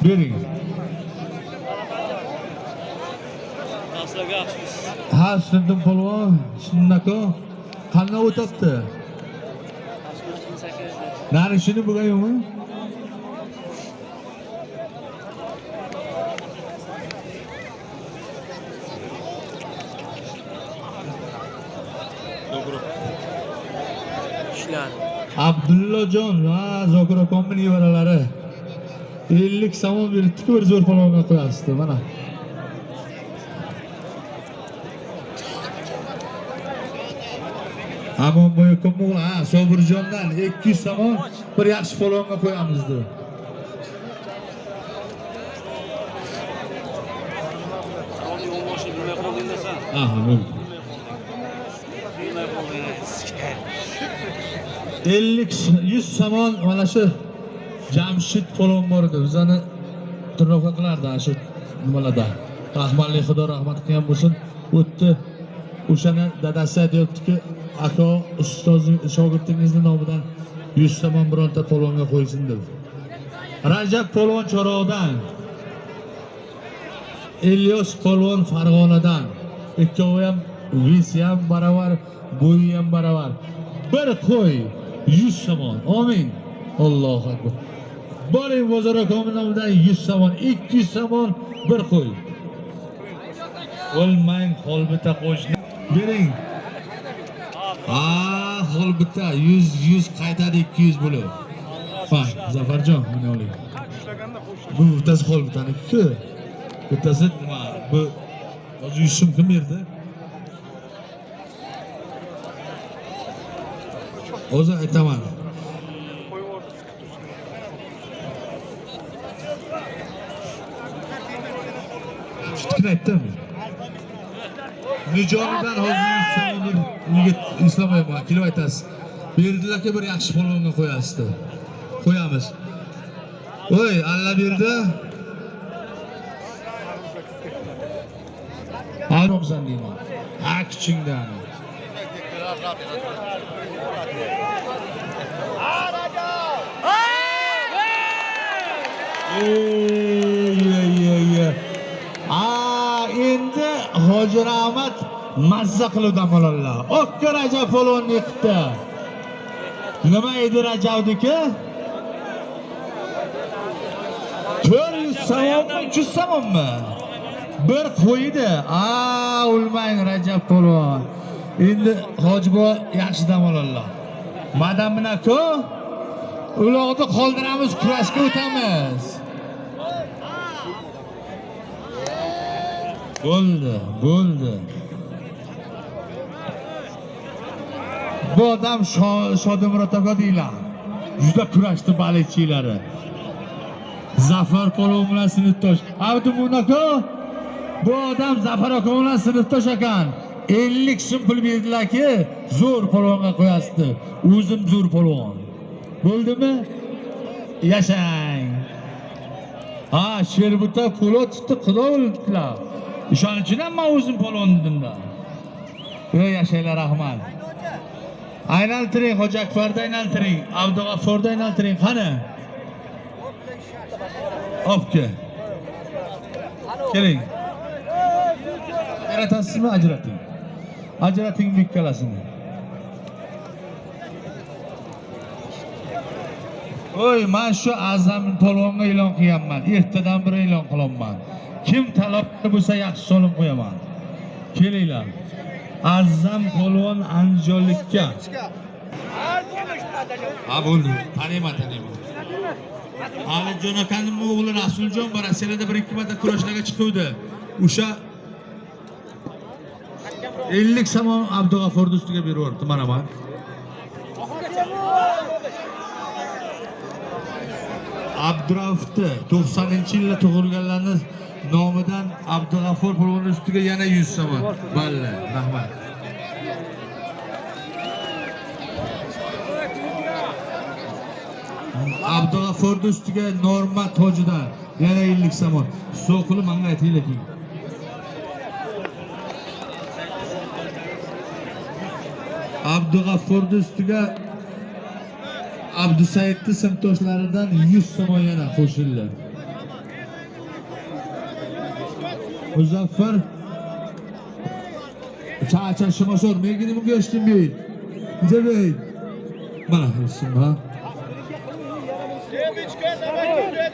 Bering. Ha, shundan polvon, shundan-ku. Qanday o'tibdi? Nari shuni bo'lganmi? Abdullajon va Zokirakonning nevaralari 50 somon beribdi, bir zo'r polvonga qo'yasizdi, mana. Amon bo'yakon o'g'li, ha, Sobirjondan 200 somon bir yaxshi polvonga qo'yamiz dedi. Aha, bo'ldi. 50-100 somon mana shu Jamshid polvon bor edi. Bizani turnoqqa qilardi shu nimalarda. Rahmatli Xudo rahmat qilgan bo'lsin. O'tdi. O'shani dadasi aytibdi-ki, aka ustozing shogirdingizning nomidan 100 somon bironta polvonga qo'ysin dedi. Rajab polvon Chorog'dan, Ilyos polvon Farg'onadan. Ikkovi ham vesi ham baravar, bo'yi ham baravar. Bir qo'y 100 somon. Amin. Allohu akbar. Boring Zokirakonning nomidan 100 somon, 200 somon bir qo'y. O'lmang, holbita qo'shni. Bering. Holbita 100 qaytadi 200 bo'lib. Bak, Zafarjon, mana oling. Bu bittasi holbitaniki. Bittasi nima? Bu 100 so'm kim berdi? O'zi aytaman. Shuni aytdim. Nijonidan hozir bir yigit islamayman, kelib aytasiz. Berdilar-ki bir yaxshi polvonga qo'yasizdi. Qo'yamiz. Voy, alla berdi. Almamsan deyman. Ha, kichingdan. Endi Hoji Rahmat mazza qiluvdan bo'ladilar. Okka Rajab polvonni yiqibdi. Nima edi Rajabniki? 400 somonmi, 300 somonmi? Bir qo'ydi. O'lmang Rajab polvon. Endi Hoji bo yaxshi dam oladilar. Madam bilan-ku uloqni qoldiramiz, kurashga o'tamiz. Bo'ldi. Bu odam Shodimurod aka deylar. Juda kurashdi baletchilari. Zafar polvon bilan sinfdosh. Abdumuna-ku bu odam Zafar aka bilan sinfdosh ekan. 50 so'm pul berdilar-ki, zo'r polvonga qo'yasizdi. O'zim zo'r polvon. Bo'ldimi? Yashang. Ha, Sherbuta pulot tutdi, Xudo o'ldilar. Ishonchidan men o'zim polvon dedim-da. Yashanglar, rahmat. Aylantiring, Hoji Akbarda aylantiring, Abdug'afforda aylantiring, qani? Opke. Keling. Yaratasizmi, ajrating. Ajrating ikkalasini. Voy, men shu Azam polvonga e'lon qilganman. Ertadan beri e'lon qilaman. Kim talab bo'lsa yaxshi so'lib qo'yaman. Kelinglar. Azam polvon Andijonlikka. Ha, bo'ldi. Taniyman. Alijon akaning o'g'li Rasuljon bor, Rossiyada bir ikki marta kurashlarga chiquvdi. O'sha 50 somon Abdug'affor ustiga berib yuboribdi, mana men. Abduraufni 90-yilda tug'ilganlarning nomidan Abdug'affor polvonning ustiga yana 100 somon. Balla, rahmat. Abdug'afforning ustiga Norma tojidan yana 50 somon. So'qili menga aytinglar keyin. Abdug'afforning ustiga Abdusaidning sinfdoshlaridan 100 somon yana qo'shildi. Muzaffar çarşıma sormaya bu geçtim bir. Bize bey. Bana isim ha.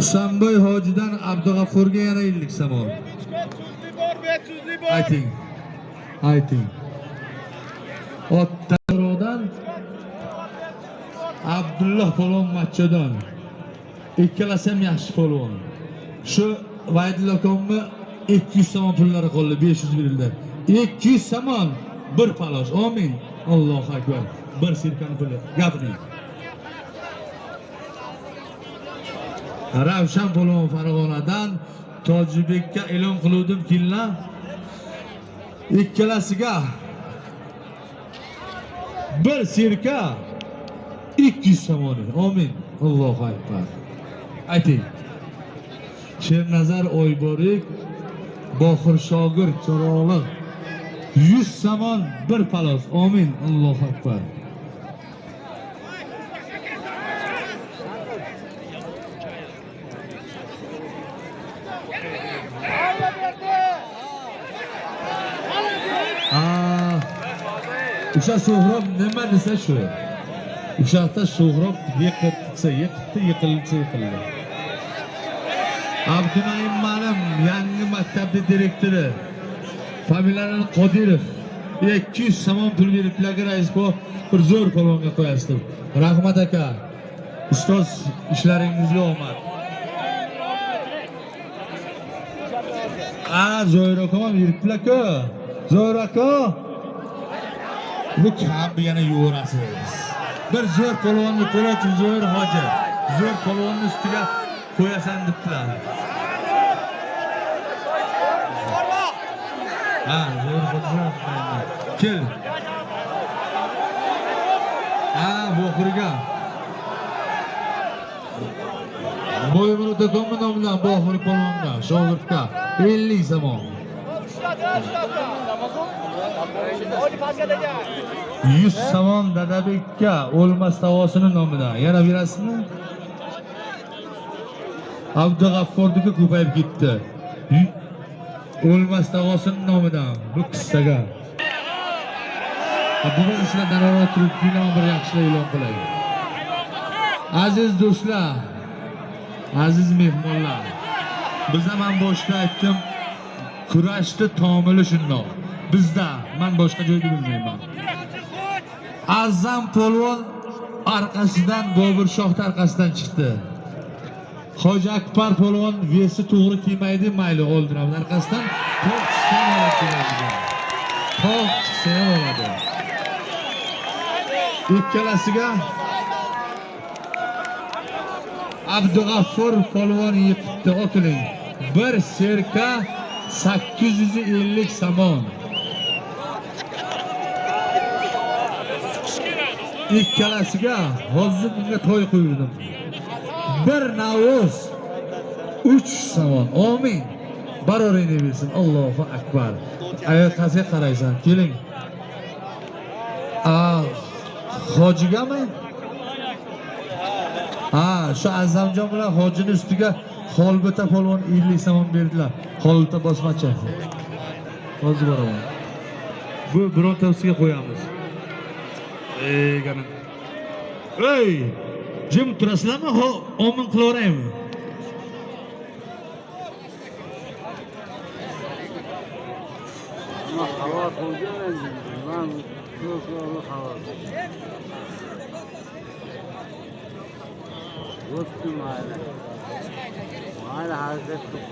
Samboy Hojidan Abdug'afurga yana 50 somon. Ayting. Ottarodan Abdulloh polvon Machodan. Ikkalasi ham yaxshi polvon. Shu Vaydlakomni 200 somon pullari qoldi, 500 berildi. 200 somon bir palosh. Amin. Allohu akbar. Bir sirkani puli. Gapiring. Ravshan polvon Farg'onadan Tojibekka e'lon qiluvdim killa. Ikkalasiga bir sirka 200 somon. Amin. Allohu akbar. Ayting. Shernazar Oyborik, Bohir Shogir Choroliq 100 somon bir palos. Amin. Allohu akbar. O'sha So'g'rob nima desa shu. O'shaqda So'g'rob yiqildi. Abdunaim Malim yangi maktabning direktori. Familiyani Qodirov 200 somon pul beriblarga rais bu bir zo'r polvonga qo'yasizlar. Rahmat aka. Ustoz ishlaringizga omad. Zo'r aka ham yuriblar-ku. Zo'r aka. Bu kam yana yo'rasiz. Bir zo'r polvonni Po'latov zo'r hoji. Zo'r polvonni ustiga qo'yasan debdilar. Zo'r bo'lsa kel. Bu oxiriga. Bo'yimni do'konmi nomidan bu oxiri polvonga, shogirdga 50 somon. 100 somon Dadabekka o'lmas tavosining nomidan. Yana berasizmi? Abdug'afforniki ko'payib ketdi. O'lmas tavosining nomidan bu qissaga. Bu ishlardan orqa turib film bir yaxshi e'lon qilaylik. Aziz do'stlar, aziz mehmonlar. Biz ham boshqa aytdim. Kurashni tomili shundoq. Bizda men boshqa joyda bilmayman. Azam polvon orqasidan Bobur Shoh orqasidan chiqdi. Hoji Akbar polvon vesi to'g'ri kiymaydi, mayli o'ldiramiz orqasidan to'q chiqsa bo'ladi. Ikkalasiga Abdug'affor polvon yiqitdi, o'tiling. Bir serka 850 somon. Ikkalasiga hozir bunga to'y qo'ydim. Bir navuz 3 somon. Amin. Barorini bilsin. Allohu akbar. Ayaqasiga qaraysan. Keling. Hojigami? Shu Azamjon bilan hojining ustiga Xolbota polvon 50 somon berdilar. Xolbota bosmachi. Hozir boraman. Bu birontasiga qo'yamiz. Gana. Ey! Jim turasizlarmi? Omin qilaveraymi? Havo qo'ygan men ko'p havo. O'tdi mayli. Mayli harakat qilib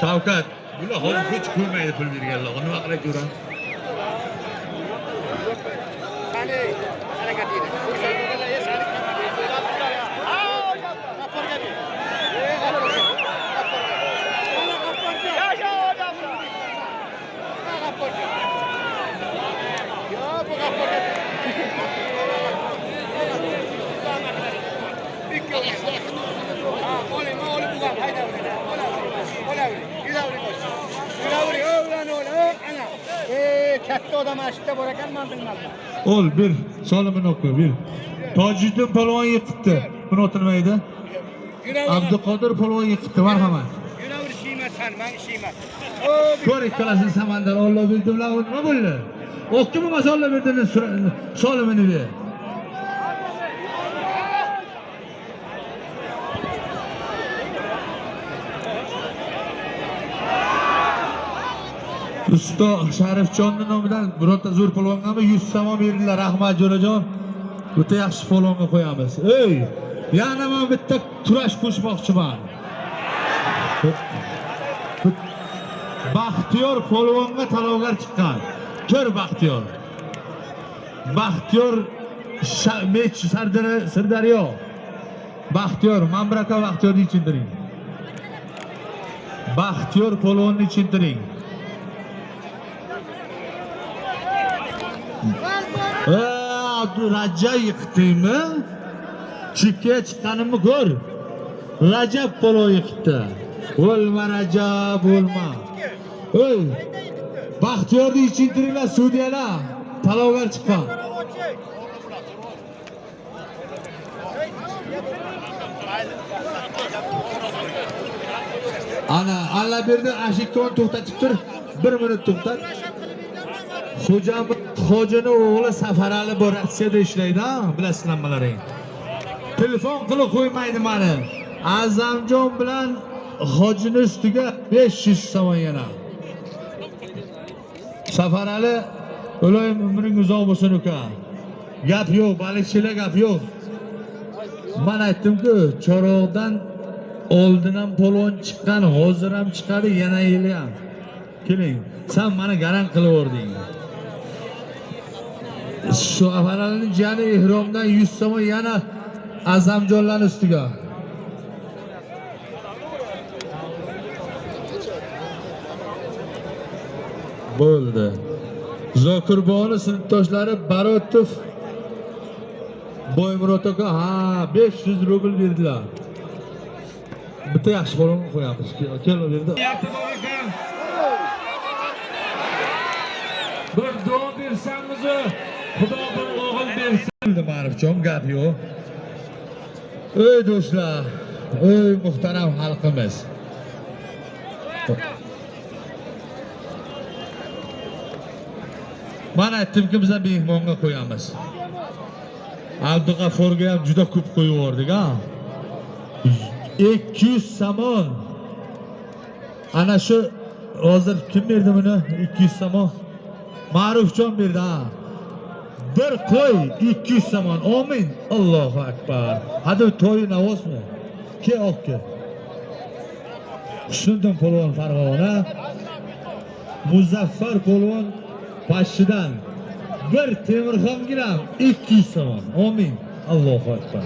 Shavkat, bular hozir hech ko'rmaydi pul berganlar. Nima qilib ko'ran? Qani, harakat edi. Olim katta odam ashitda bor ekan, men bilmadim. Ol bir solimini o'qi bir. Tojiddin polvon yiqitdi. Buni o'tirmaydi. Abduqodir polvon yiqitdi, marhamat. Yunaver shiymatsan, men shiymat. Ko'r ikkalasini samandar ollo bildi bilan nima bo'ldi? O'qimi masolla berdini solimini ber. Usto Sharifjonning nomidan birorta zo'r polvonga 100 so'm berdilar. Rahmat Jo'rajon. O'ta yaxshi polvonga qo'yamiz. Ey, yana men bitta kurash qo'shmoqchiman. Baxtiyor polvonga talovgar chiqqan. Ko'r Baxtiyor. Baxtiyor Mech Sirdaryo. Baxtiyor, Mambraka Baxtiyorni ichindring. Baxtiyor polvonni ichindring. Rajab yiqitdingmi? Chipga chiqqanimni ko'r. Rajab polvon yiqitdi. O'lma Rajab, o'lma. Ey, Baxtiyorni ichindringlar, sudyalar. Talovgar chiqqan. Ana, alla berdi, ashikoni to'xtatib tur. 1 minut to'xtat. Xo'jani o'g'li Safarali bor Rossiyada ishlaydi, bilasizlar nimalarni. Telefon qilib qo'ymaydi meni. Azamjon bilan hojini ustiga 500 so'm yana. Safarali o'layim umring uzoq bo'lsin uka. Gap yo'q, balikchilar gap yo'q. Men aytdim-ku, Choroqdan oldin ham polvon chiqqan, hozir ham chiqadi, yana yili ham. Keling, sen meni garant qilib o'rding. Shu Safaralining jiyani ihromdan 100 so'm yana Azamjonlar ustiga. Bo'ldi. Zokirboni sinfdoshlari Barotov Boymurod aka 500 rubl berdilar. Bitta yaxshi polvon qo'yamiz. Kel o yerda. Bir duo bersangiz, Xudo bir o'g'il bersin. Ma'rifjon gap yo'q. Ey do'stlar, ey muhtaram xalqimiz. Mana aytdimki, biz mehmonga qo'yamiz. Abdug'afforga ham juda ko'p qo'yib yubordik, ha. 200 so'm. Ana shu hozir kim berdi buni? 200 so'm. Ma'rufjon berdi, ha. Bir qo'y 200 so'm. Amin. Allohu akbar. Hadi to'yi navozmi? Ke oqqa. Husniddin polvon Farg'ona. Muzaffar polvon Pashshidan bir Temirxon gilam 200 so'm. Amin. Allohu akbar.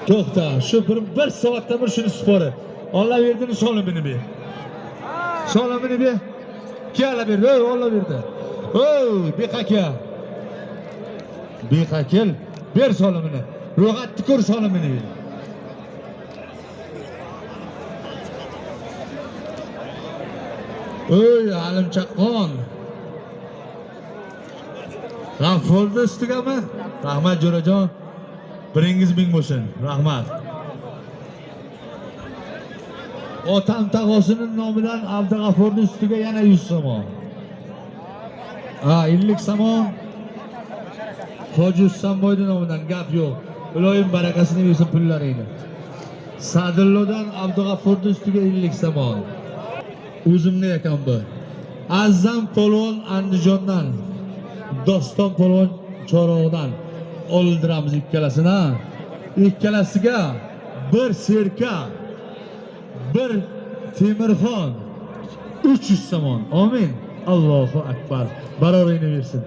To'xta, shu bir soatda bir shuni spori. Alloh berdini solimini ber. Solimini ber. Kela berdi, Alloh berdi. Oy, bexaka. Bexakel, ber solimini. Ro'g'atni ko'r solimini ber. Oy, Alimchaqqon. G'affolni ustigami? Rahmat Jo'rajon. Biringiz ming bo'lsin. Rahmat. Otam tag'osining nomidan Abdug'afforning ustiga yana 100 so'm. 50 so'm. Hoji Husanboyning nomidan gap yo'q. Iloyim barakasini bersin pullaringni. Sadillodan Abdug'afforning ustiga 50 so'm. O'zimni ekan bu. Azam polvon Andijondan, Doston polvon Chorog'dan oldiramiz ikkalasini. Ikkalasiga bir serka, bir Temirxon 300 so'm. Amin. Allohu akbar. Baroringni bersin.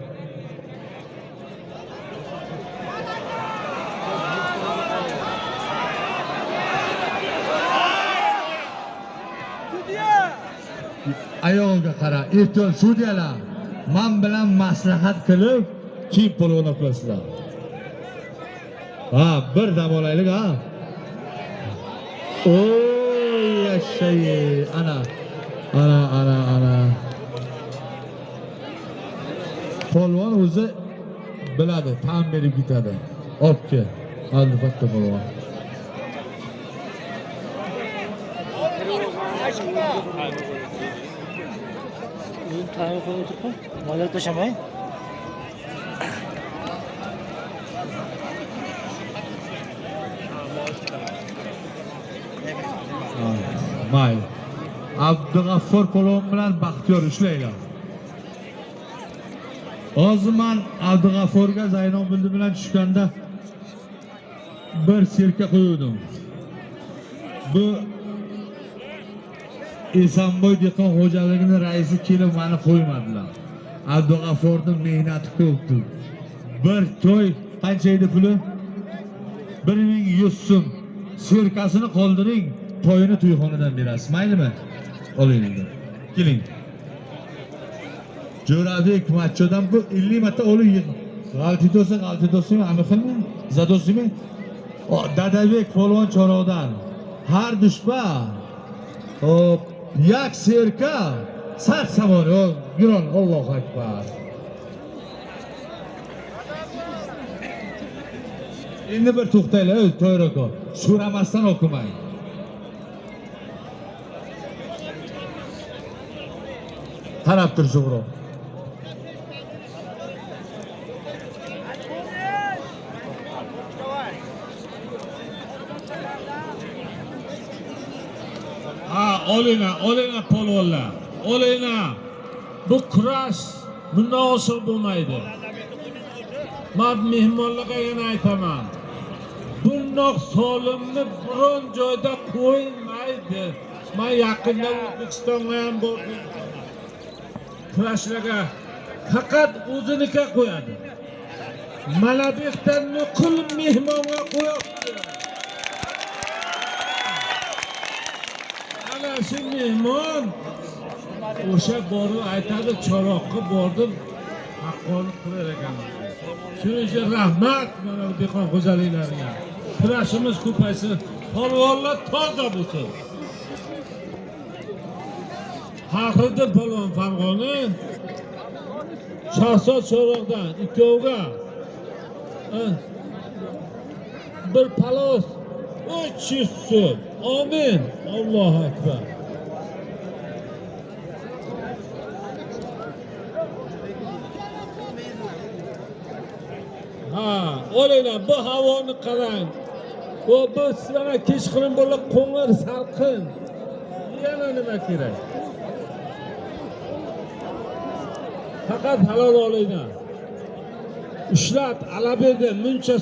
Ayolga qara, ertol sudyalar. Men bilan maslahat qilib, kim polvon olasizlar. Bir dam olaylik, ha. Oy, yashay. Ana. polvon o'zi biladi, tan berib ketadi. Obke. Albatta polvon. O'yin tayyor qilib o'tirib, moylar tashamay. Mayli. Abdug'affor polvon bilan Baxtiyor ishlaylar. Hozir men Abdug'afforga Zaynobuldi bilan tushganda bir sirka qo'ydim. Bu Esanboy dehqon xo'jaligining raisi kelib meni qo'ymadilar. Abdug'afforning mehnati ko'pdi. Bir to'y qancha edi puli? 1100 so'm. Sirkasini qoldiring, to'yini to'yxonadan berasiz, maylimi? Oling. Keling. Jo'rabek Machodan bu 50 marta oling. G'altidosimi, amiximi? Zadosimi? Dadabek polvon Choroqdan. Har dushpa. Hop, yak serka, sar samon, yuron, Allohu akbar. Endi bir to'xtaylar, To'yrako. So'ramasdan o'qimang. Qarab tur Zuhro. Olinglar polvonlar. Olinglar. Bu kurash bundan oshiq bo'lmaydi. Men mehmonlarga yana aytaman. Bundoq solimni biron joyda qo'ymaydi. Men yaqinda O'zbekistonga ham bordim. Kurashlarga faqat o'ziniki qo'yadi. Mana bu yerdan nuqul mehmonga qo'yapti. Ana shu mehmon o'sha borib aytadi, Choroqqa bordim, haqqonlik qilar ekan. Shuning uchun rahmat mana bu dehqon xo'jaliklariga. Kurashimiz ko'paysin, polvonlar toza bo'lsin. Haqida polvon Farg'oni Shahzod Choroqdan ikkovga bir palos 300 so'm. Amin. Allohu akbar. Olinglar, bu havoni qarang. Bu sizlarga kechqurun bo'lib qo'ng'ir salqin. Yana nima kerak? Faqat halol olinglar. Ushlat, alabeda, muncha